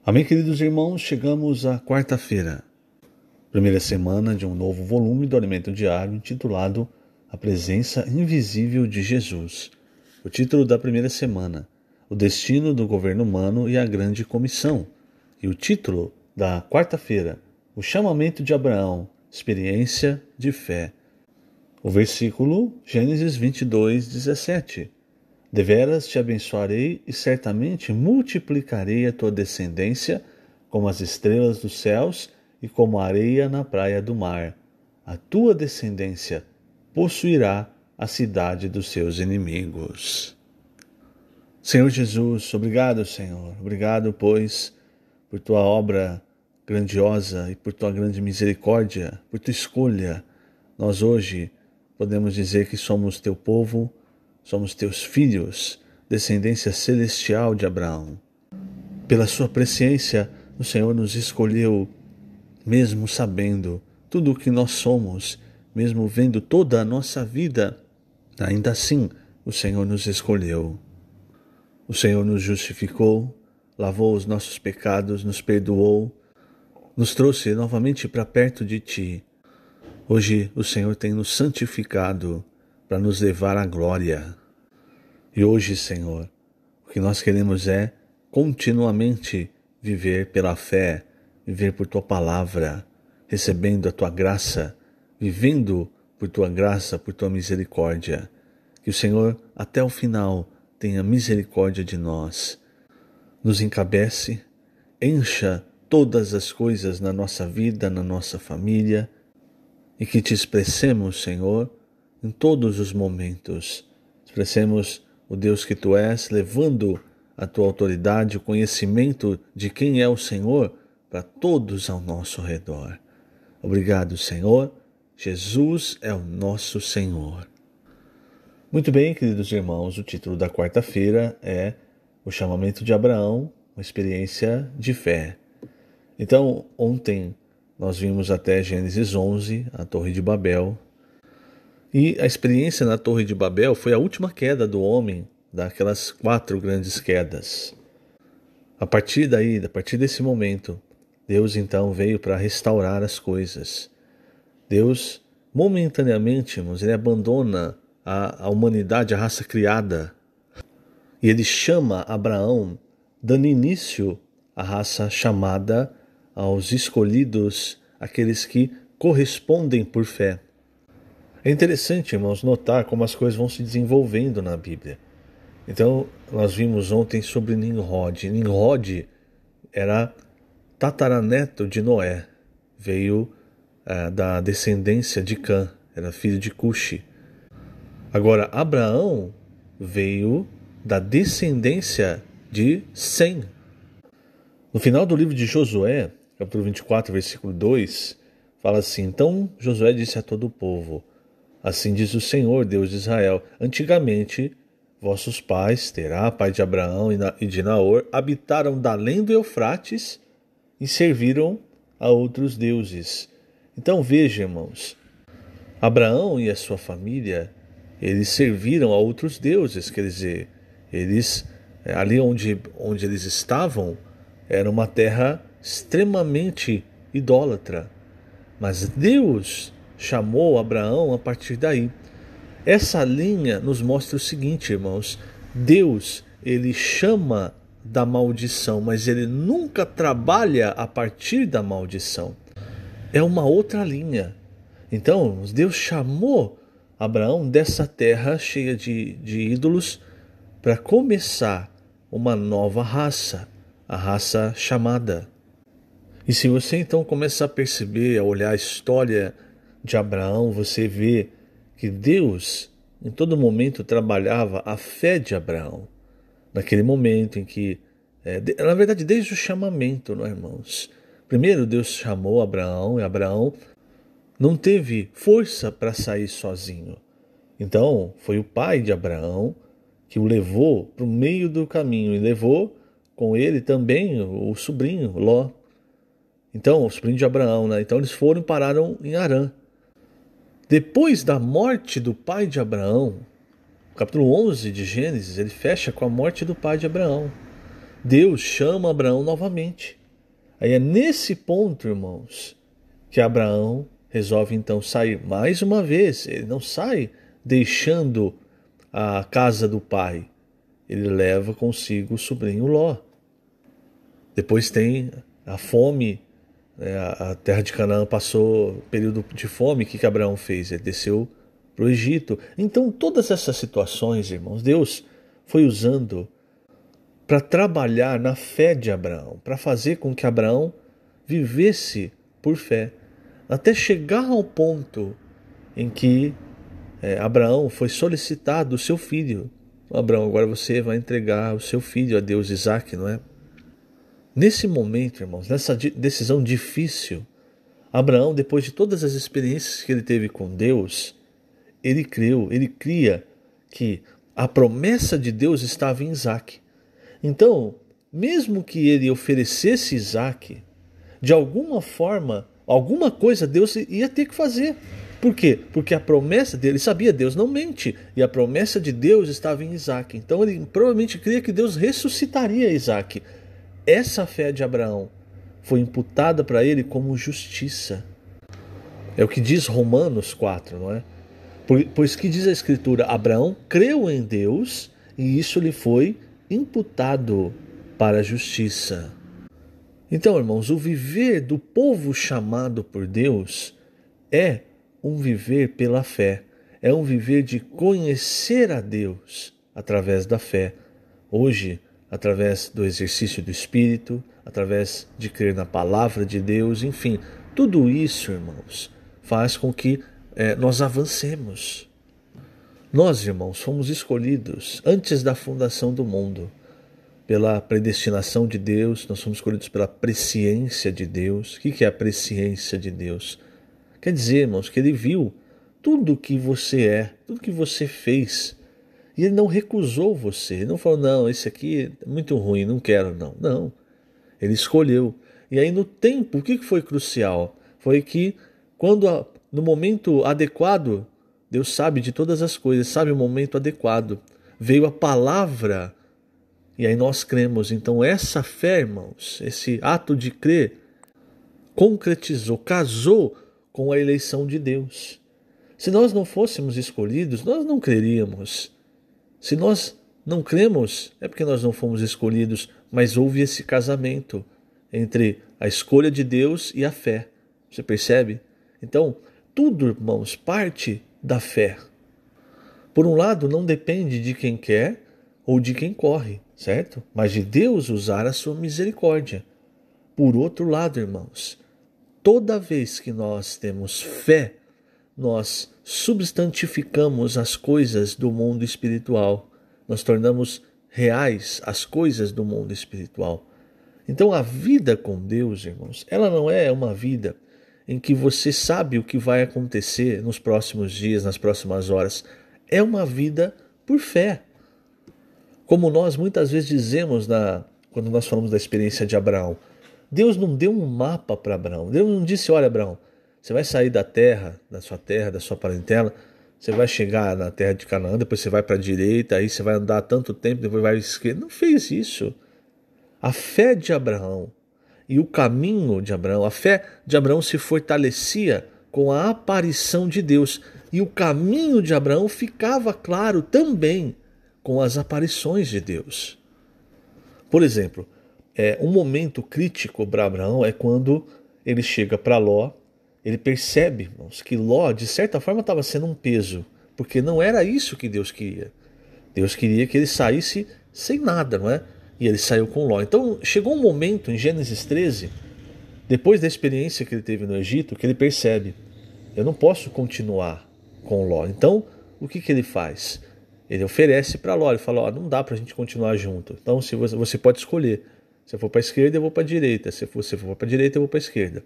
Amém, queridos irmãos, chegamos à quarta-feira, primeira semana de um novo volume do Alimento Diário intitulado A Presença Invisível de Jesus. O título da primeira semana, O Destino do Governo Humano e a Grande Comissão. E o título da quarta-feira, O Chamamento de Abraão, Experiência de Fé. O versículo, Gênesis 22, 17. Deveras te abençoarei e certamente multiplicarei a tua descendência como as estrelas dos céus e como a areia na praia do mar. A tua descendência possuirá a cidade dos seus inimigos. Senhor Jesus, obrigado, Senhor. Obrigado, pois, por tua obra grandiosa e por tua grande misericórdia, por tua escolha. Nós hoje podemos dizer que somos teu povo, somos teus filhos, descendência celestial de Abraão. Pela sua presciência, o Senhor nos escolheu, mesmo sabendo tudo o que nós somos, mesmo vendo toda a nossa vida, ainda assim o Senhor nos escolheu. O Senhor nos justificou, lavou os nossos pecados, nos perdoou, nos trouxe novamente para perto de Ti. Hoje o Senhor tem nos santificado para nos levar à glória. E hoje, Senhor, o que nós queremos é continuamente viver pela fé, viver por Tua palavra, recebendo a Tua graça, vivendo por Tua graça, por Tua misericórdia. Que o Senhor, até o final, tenha misericórdia de nós. Nos encabece, encha todas as coisas na nossa vida, na nossa família, e que Te expressemos, Senhor, em todos os momentos. Expressemos o Deus que Tu és, levando a Tua autoridade, o conhecimento de quem é o Senhor para todos ao nosso redor. Obrigado, Senhor. Jesus é o nosso Senhor. Muito bem, queridos irmãos, o título da quarta-feira é O Chamamento de Abraão, uma experiência de fé. Então, ontem nós vimos até Gênesis 11, a Torre de Babel. E a experiência na Torre de Babel foi a última queda do homem, daquelas 4 grandes quedas. A partir desse momento, Deus então veio para restaurar as coisas. Deus, momentaneamente, irmãos, ele abandona a humanidade, a raça criada. E ele chama Abraão, dando início à raça chamada aos escolhidos, aqueles que correspondem por fé. É interessante, irmãos, notar como as coisas vão se desenvolvendo na Bíblia. Então, nós vimos ontem sobre Nimrod. Nimrod era tataraneto de Noé, veio da descendência de Cã, era filho de Cuxi. Agora, Abraão veio da descendência de Sem. No final do livro de Josué, capítulo 24, versículo 2, fala assim: Então Josué disse a todo o povo: Assim diz o Senhor, Deus de Israel, antigamente vossos pais, Terá, pai de Abraão e de Naor, habitaram da além do Eufrates e serviram a outros deuses. Então veja, irmãos, Abraão e a sua família, eles serviram a outros deuses, quer dizer, eles, ali onde eles estavam, era uma terra extremamente idólatra. Mas Deus chamou Abraão a partir daí. Essa linha nos mostra o seguinte, irmãos: Deus, ele chama da maldição, mas ele nunca trabalha a partir da maldição. É uma outra linha. Então, Deus chamou Abraão dessa terra cheia de ídolos para começar uma nova raça, a raça chamada. E se você então começar a perceber, a olhar a história de Abraão, você vê que Deus em todo momento trabalhava a fé de Abraão. Naquele momento em que, na verdade, desde o chamamento, não é, irmãos? Primeiro Deus chamou Abraão e Abraão não teve força para sair sozinho. Então foi o pai de Abraão que o levou para o meio do caminho e levou com ele também o sobrinho, Ló. Então, o sobrinho de Abraão, né? Então eles foram e pararam em Harã. Depois da morte do pai de Abraão, o capítulo 11 de Gênesis, ele fecha com a morte do pai de Abraão. Deus chama Abraão novamente. Aí é nesse ponto, irmãos, que Abraão resolve então sair mais uma vez. Ele não sai deixando a casa do pai. Ele leva consigo o sobrinho Ló. Depois tem a fome. A terra de Canaã passou período de fome. O que Abraão fez? Ele desceu para o Egito. Então todas essas situações, irmãos, Deus foi usando para trabalhar na fé de Abraão, para fazer com que Abraão vivesse por fé, até chegar ao ponto em que Abraão foi solicitado o seu filho. Abraão, agora você vai entregar o seu filho a Deus, Isaque, não é? Nesse momento, irmãos, nessa decisão difícil, Abraão, depois de todas as experiências que ele teve com Deus, ele creu, ele cria que a promessa de Deus estava em Isaque. Então, mesmo que ele oferecesse Isaque, de alguma forma, alguma coisa Deus ia ter que fazer. Por quê? Porque a promessa dele, sabia, Deus não mente, e a promessa de Deus estava em Isaque. Então ele provavelmente cria que Deus ressuscitaria Isaque. Essa fé de Abraão foi imputada para ele como justiça. É o que diz Romanos 4, não é? Pois que diz a Escritura, Abraão creu em Deus e isso lhe foi imputado para a justiça. Então, irmãos, o viver do povo chamado por Deus é um viver pela fé, é um viver de conhecer a Deus através da fé. Hoje, através do exercício do Espírito, através de crer na palavra de Deus, enfim, tudo isso, irmãos, faz com que nós avancemos. Nós, irmãos, fomos escolhidos antes da fundação do mundo, pela predestinação de Deus, nós fomos escolhidos pela presciência de Deus. O que é a presciência de Deus? Quer dizer, irmãos, que Ele viu tudo que você é, tudo que você fez, e Ele não recusou você. Ele não falou, não, esse aqui é muito ruim, não quero, não. Não, Ele escolheu. E aí no tempo, o que foi crucial? Foi que no momento adequado, Deus sabe de todas as coisas, sabe o momento adequado. Veio a palavra e aí nós cremos. Então essa fé, irmãos, esse ato de crer, concretizou, casou com a eleição de Deus. Se nós não fôssemos escolhidos, nós não creríamos. Se nós não cremos, é porque nós não fomos escolhidos, mas houve esse casamento entre a escolha de Deus e a fé. Você percebe? Então, tudo, irmãos, parte da fé. Por um lado, não depende de quem quer ou de quem corre, certo? Mas de Deus usar a sua misericórdia. Por outro lado, irmãos, toda vez que nós temos fé, nós substantificamos as coisas do mundo espiritual. Nós tornamos reais as coisas do mundo espiritual. Então a vida com Deus, irmãos, ela não é uma vida em que você sabe o que vai acontecer nos próximos dias, nas próximas horas. É uma vida por fé. Como nós muitas vezes dizemos quando nós falamos da experiência de Abraão, Deus não deu um mapa para Abraão. Deus não disse, olha, Abraão, você vai sair da sua parentela, você vai chegar na terra de Canaã, depois você vai para a direita, aí você vai andar tanto tempo, depois vai à esquerda. Não fez isso. A fé de Abraão e o caminho de Abraão, a fé de Abraão se fortalecia com a aparição de Deus. E o caminho de Abraão ficava claro também com as aparições de Deus. Por exemplo, um momento crítico para Abraão é quando ele chega para Ló. Ele percebe, irmãos, que Ló, de certa forma, estava sendo um peso, porque não era isso que Deus queria. Deus queria que ele saísse sem nada, não é? E ele saiu com Ló. Então, chegou um momento em Gênesis 13, depois da experiência que ele teve no Egito, que ele percebe, eu não posso continuar com Ló. Então, o que ele faz? Ele oferece para Ló, ele fala, não dá para a gente continuar junto. Então, se você pode escolher. Se eu for para a esquerda, eu vou para a direita. Se você for para a direita, eu vou para a esquerda.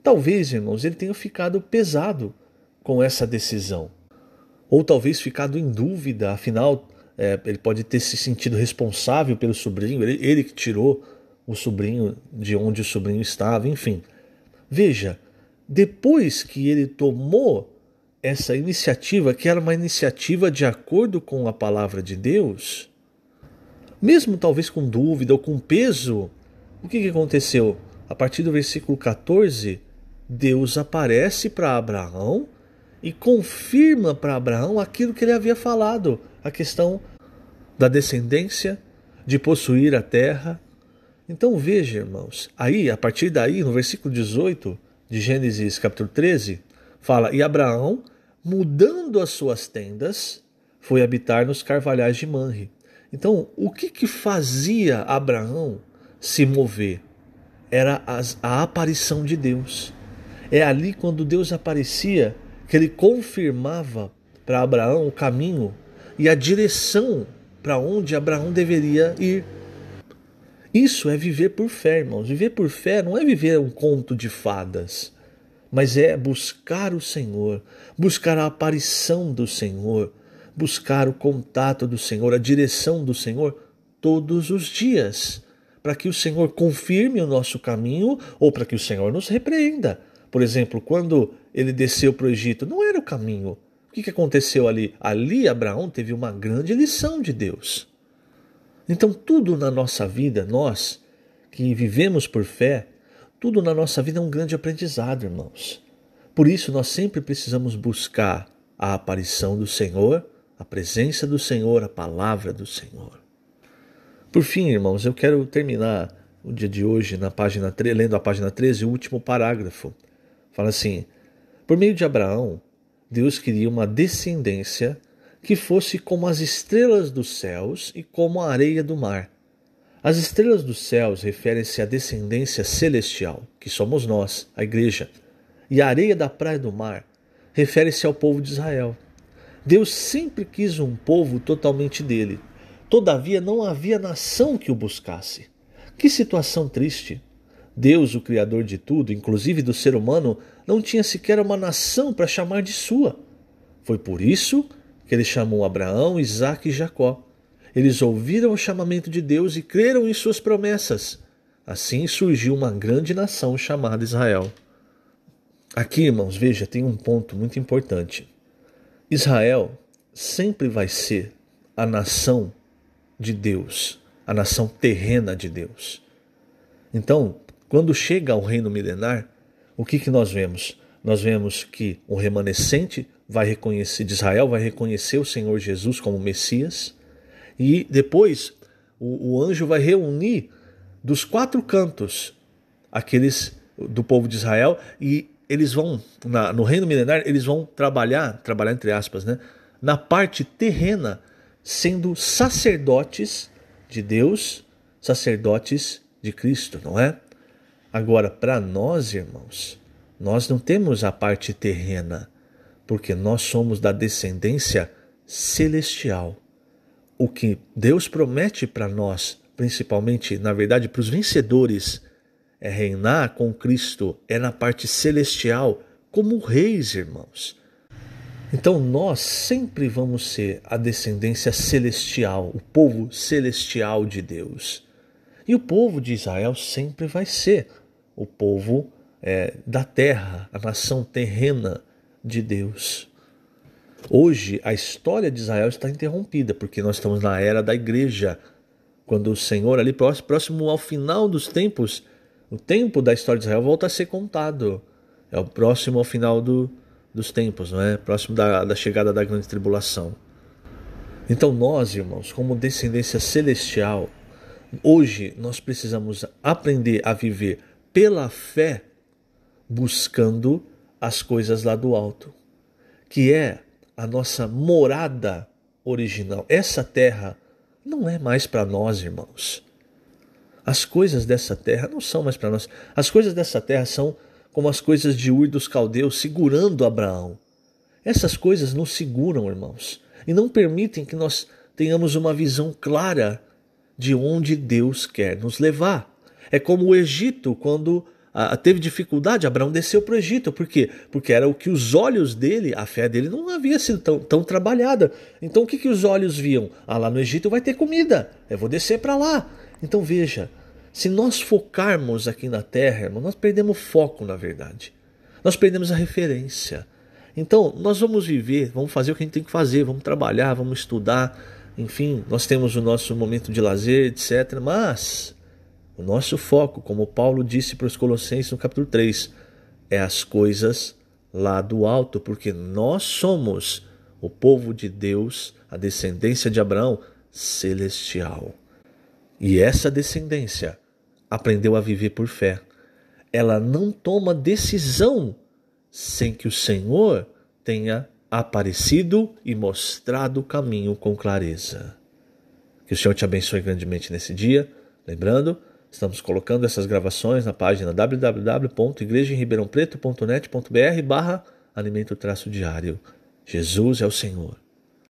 Talvez, irmãos, ele tenha ficado pesado com essa decisão. Ou talvez ficado em dúvida, afinal, ele pode ter se sentido responsável pelo sobrinho, ele que tirou o sobrinho de onde o sobrinho estava, enfim. Veja, depois que ele tomou essa iniciativa, que era uma iniciativa de acordo com a palavra de Deus, mesmo talvez com dúvida ou com peso, o que aconteceu? A partir do versículo 14, Deus aparece para Abraão e confirma para Abraão aquilo que ele havia falado, a questão da descendência, de possuir a terra. Então veja, irmãos, aí, a partir daí, no versículo 18 de Gênesis capítulo 13, fala: e Abraão, mudando as suas tendas, foi habitar nos carvalhais de Manre. Então, o que fazia Abraão se mover? Era a aparição de Deus. É ali, quando Deus aparecia, que ele confirmava para Abraão o caminho e a direção para onde Abraão deveria ir. Isso é viver por fé, irmãos. Viver por fé não é viver um conto de fadas, mas é buscar o Senhor, buscar a aparição do Senhor, buscar o contato do Senhor, a direção do Senhor todos os dias, para que o Senhor confirme o nosso caminho ou para que o Senhor nos repreenda. Por exemplo, quando ele desceu para o Egito, não era o caminho. O que aconteceu ali? Ali Abraão teve uma grande lição de Deus. Então tudo na nossa vida, nós que vivemos por fé, tudo na nossa vida é um grande aprendizado, irmãos. Por isso nós sempre precisamos buscar a aparição do Senhor, a presença do Senhor, a palavra do Senhor. Por fim, irmãos, eu quero terminar o dia de hoje na página 3, lendo a página 13, o último parágrafo. Fala assim: por meio de Abraão, Deus queria uma descendência que fosse como as estrelas dos céus e como a areia do mar. As estrelas dos céus referem-se à descendência celestial, que somos nós, a igreja, e a areia da praia do mar refere-se ao povo de Israel. Deus sempre quis um povo totalmente dele. Todavia não havia nação que o buscasse. Que situação triste! Deus, o Criador de tudo, inclusive do ser humano, não tinha sequer uma nação para chamar de sua. Foi por isso que ele chamou Abraão, Isaque e Jacó. Eles ouviram o chamamento de Deus e creram em suas promessas. Assim surgiu uma grande nação chamada Israel. Aqui, irmãos, veja, tem um ponto muito importante. Israel sempre vai ser a nação de Deus, a nação terrena de Deus. Então, quando chega ao reino milenar, o que nós vemos? Nós vemos que o remanescente de Israel vai reconhecer o Senhor Jesus como Messias, e depois o anjo vai reunir dos 4 cantos aqueles do povo de Israel, e eles vão, no reino milenar, eles vão trabalhar entre aspas, na parte terrena, sendo sacerdotes de Deus, sacerdotes de Cristo, não é? Agora, para nós, irmãos, nós não temos a parte terrena, porque nós somos da descendência celestial. O que Deus promete para nós, principalmente, na verdade, para os vencedores, é reinar com Cristo, é na parte celestial, como reis, irmãos. Então nós sempre vamos ser a descendência celestial, o povo celestial de Deus. E o povo de Israel sempre vai ser o povo da terra, a nação terrena de Deus. Hoje a história de Israel está interrompida, porque nós estamos na era da igreja, quando o Senhor ali próximo ao final dos tempos, o tempo da história de Israel volta a ser contado. É o próximo ao final dos tempos, não é? Próximo da chegada da grande tribulação. Então nós, irmãos, como descendência celestial, hoje nós precisamos aprender a viver pela fé, buscando as coisas lá do alto, que é a nossa morada original. Essa terra não é mais para nós, irmãos. As coisas dessa terra não são mais para nós. As coisas dessa terra são como as coisas de Ur dos Caldeus segurando Abraão. Essas coisas nos seguram, irmãos, e não permitem que nós tenhamos uma visão clara de onde Deus quer nos levar. É como o Egito, quando teve dificuldade, Abraão desceu para o Egito. Por quê? Porque era o que os olhos dele, a fé dele não havia sido tão trabalhada. Então o que os olhos viam? Lá no Egito vai ter comida, eu vou descer para lá. Então veja, se nós focarmos aqui na terra, irmão, nós perdemos foco, na verdade. Nós perdemos a referência. Então nós vamos viver, vamos fazer o que a gente tem que fazer, vamos trabalhar, vamos estudar, enfim, nós temos o nosso momento de lazer, etc. Mas o nosso foco, como Paulo disse para os Colossenses no capítulo 3, é as coisas lá do alto, porque nós somos o povo de Deus, a descendência de Abraão celestial. E essa descendência aprendeu a viver por fé. Ela não toma decisão sem que o Senhor tenha aparecido e mostrado o caminho com clareza. Que o Senhor te abençoe grandemente nesse dia. Lembrando, estamos colocando essas gravações na página www.igrejaemribeirãopreto.net.br/alimento-diário. Jesus é o Senhor.